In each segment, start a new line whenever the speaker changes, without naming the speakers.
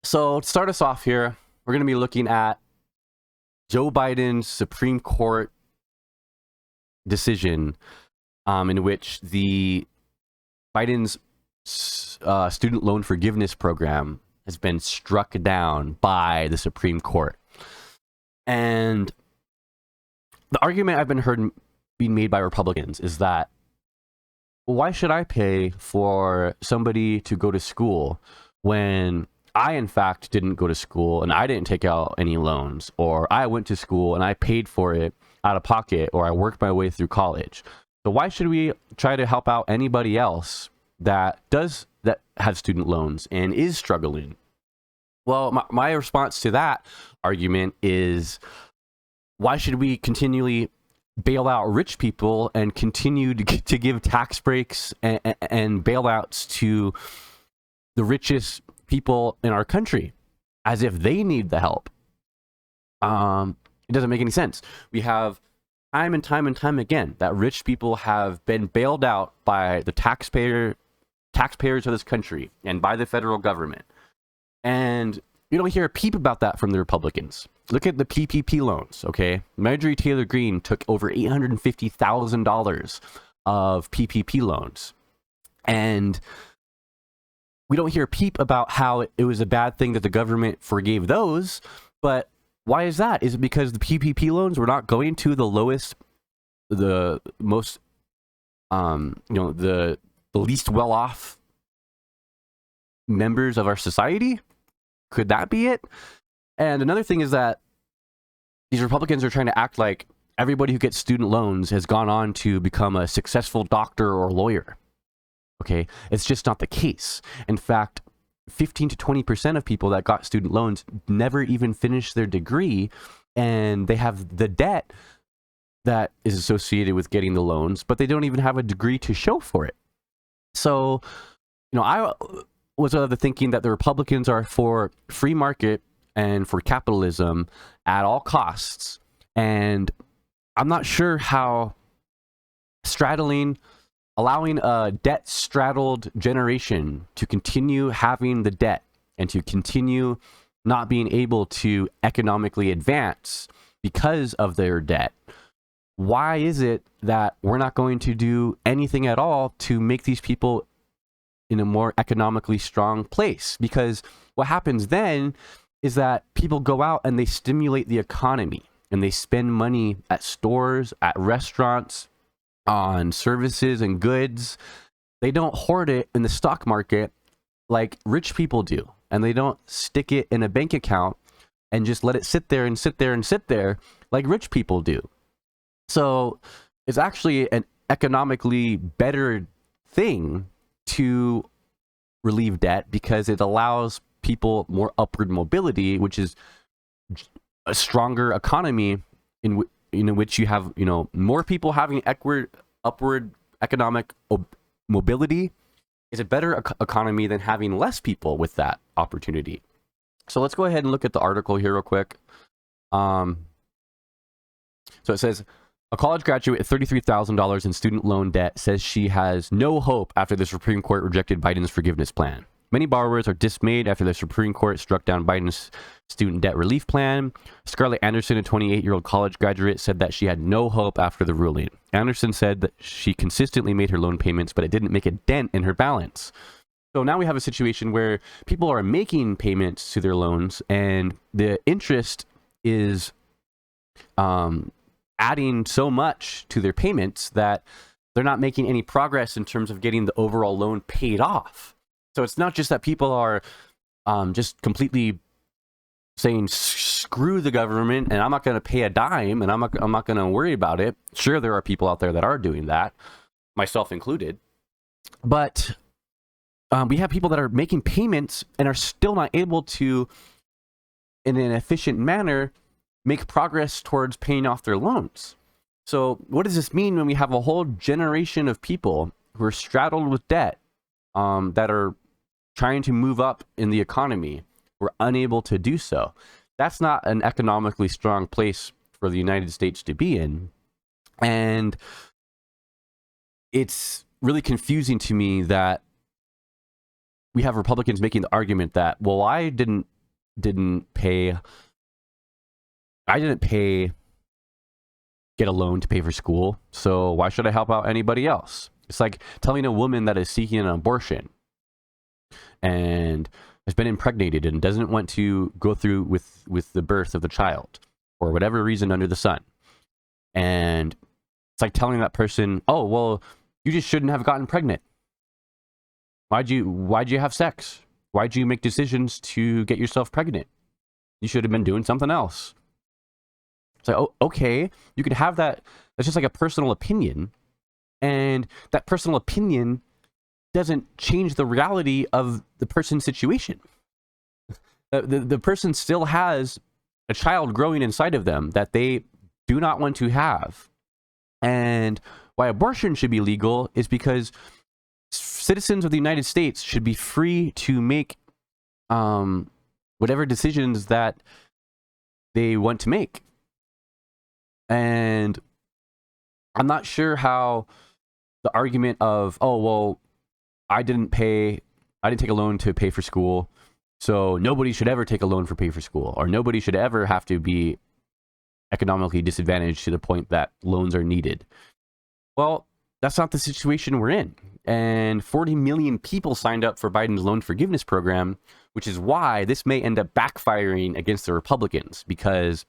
So to start us off here, we're going to be looking at Joe Biden's Supreme Court decision in which the Biden's student loan forgiveness program has been struck down by the Supreme Court. And the argument I've been heard being made by Republicans is that, well, why should I pay for somebody to go to school when I, in fact, didn't go to school and I didn't take out any loans, or I went to school and I paid for it out of pocket, or I worked my way through college? So why should we try to help out anybody else that has student loans and is struggling? Well, my response to that argument is, why should we continually bail out rich people and continue to give tax breaks and bailouts to the richest people in our country as if they need the help? It doesn't make any sense. We have time and time again that rich people have been bailed out by the taxpayers of this country and by the federal government. And you don't hear a peep about that from the Republicans. Look at the PPP loans, okay? Marjorie Taylor Greene took over $850,000 of PPP loans. And we don't hear a peep about how it was a bad thing that the government forgave those. But why is that? Is it because the PPP loans were not going to the most, the least well-off members of our society? Could that be it? And another thing is that these Republicans are trying to act like everybody who gets student loans has gone on to become a successful doctor or lawyer. Okay, it's just not the case. In fact, 15 to 20% of people that got student loans never even finished their degree, and they have the debt that is associated with getting the loans, but they don't even have a degree to show for it. So, I was of the thinking that the Republicans are for free market and for capitalism at all costs. And I'm not sure how allowing a debt-straddled generation to continue having the debt and to continue not being able to economically advance because of their debt. Why is it that we're not going to do anything at all to make these people in a more economically strong place? Because what happens then is that people go out and they stimulate the economy and they spend money at stores, at restaurants, on services and goods. They don't hoard it in the stock market like rich people do. And they don't stick it in a bank account and just let it sit there and sit there and sit there like rich people do. So it's actually an economically better thing to relieve debt because it allows people more upward mobility, which is a stronger economy in which you have, more people having upward economic mobility is a better economy than having less people with that opportunity. So let's go ahead and look at the article here real quick. So it says, a college graduate with $33,000 in student loan debt says she has no hope after the Supreme Court rejected Biden's forgiveness plan. Many borrowers are dismayed after the Supreme Court struck down Biden's student debt relief plan. Scarlett Anderson, a 28-year-old college graduate, said that she had no hope after the ruling. Anderson said that she consistently made her loan payments, but it didn't make a dent in her balance. So now we have a situation where people are making payments to their loans, and the interest is adding so much to their payments that they're not making any progress in terms of getting the overall loan paid off. So it's not just that people are just completely saying, screw the government, and I'm not going to pay a dime, and I'm not going to worry about it. Sure, there are people out there that are doing that, myself included. But we have people that are making payments and are still not able to, in an efficient manner, make progress towards paying off their loans. So what does this mean when we have a whole generation of people who are straddled with debt that are trying to move up in the economy? We're unable to do so. That's not an economically strong place for the United States to be in. And it's really confusing to me that we have Republicans making the argument that, well, I didn't didn't pay get a loan to pay for school, so why should I help out anybody else? It's like telling a woman that is seeking an abortion and has been impregnated and doesn't want to go through with the birth of the child for whatever reason under the sun. And it's like telling that person, oh, well, you just shouldn't have gotten pregnant. Why'd you have sex? Why'd you make decisions to get yourself pregnant? You should have been doing something else. It's like, oh, okay, you could have that. That's just like a personal opinion. And that personal opinion doesn't change the reality of the person's situation. The person still has a child growing inside of them that they do not want to have. And why abortion should be legal is because citizens of the United States should be free to make whatever decisions that they want to make. And I'm not sure how the argument of, oh, well, I didn't take a loan to pay for school, so nobody should ever take a loan for pay for school, or nobody should ever have to be economically disadvantaged to the point that loans are needed. Well, that's not the situation we're in. And 40 million people signed up for Biden's loan forgiveness program, which is why this may end up backfiring against the Republicans, because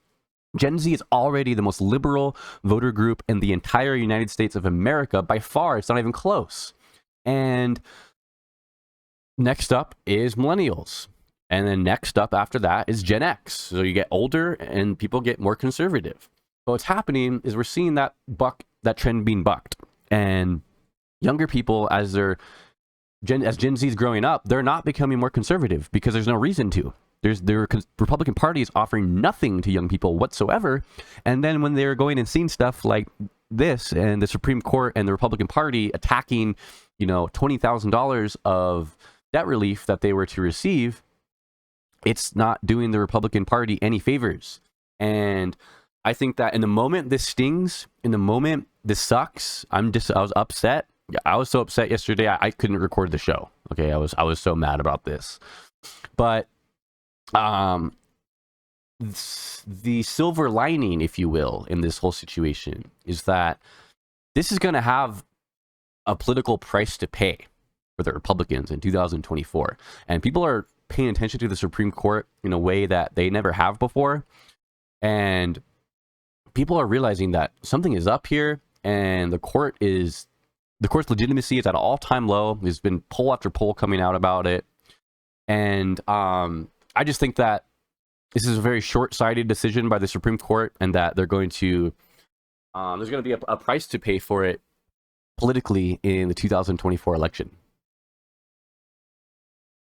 Gen Z is already the most liberal voter group in the entire United States of America. By far, it's not even close. And next up is millennials. And then next up after that is Gen X. So you get older and people get more conservative. But what's happening is we're seeing that trend being bucked. And younger people, as Gen Z is growing up, they're not becoming more conservative because there's no reason to. The Republican Party is offering nothing to young people whatsoever. And then when they're going and seeing stuff like this and the Supreme Court and the Republican Party attacking, $20,000 of debt relief that they were to receive, it's not doing the Republican Party any favors. And I think that in the moment this stings, in the moment this sucks, I was upset. I was so upset yesterday I couldn't record the show. Okay, I was so mad about this. But the silver lining, if you will, in this whole situation is that this is going to have a political price to pay for the Republicans in 2024. And people are paying attention to the Supreme Court in a way that they never have before. And people are realizing that something is up here, and the court's legitimacy is at an all-time low. There's been poll after poll coming out about it. And I just think that this is a very short-sighted decision by the Supreme Court, and that they're going to there's going to be a price to pay for it politically in the 2024 election.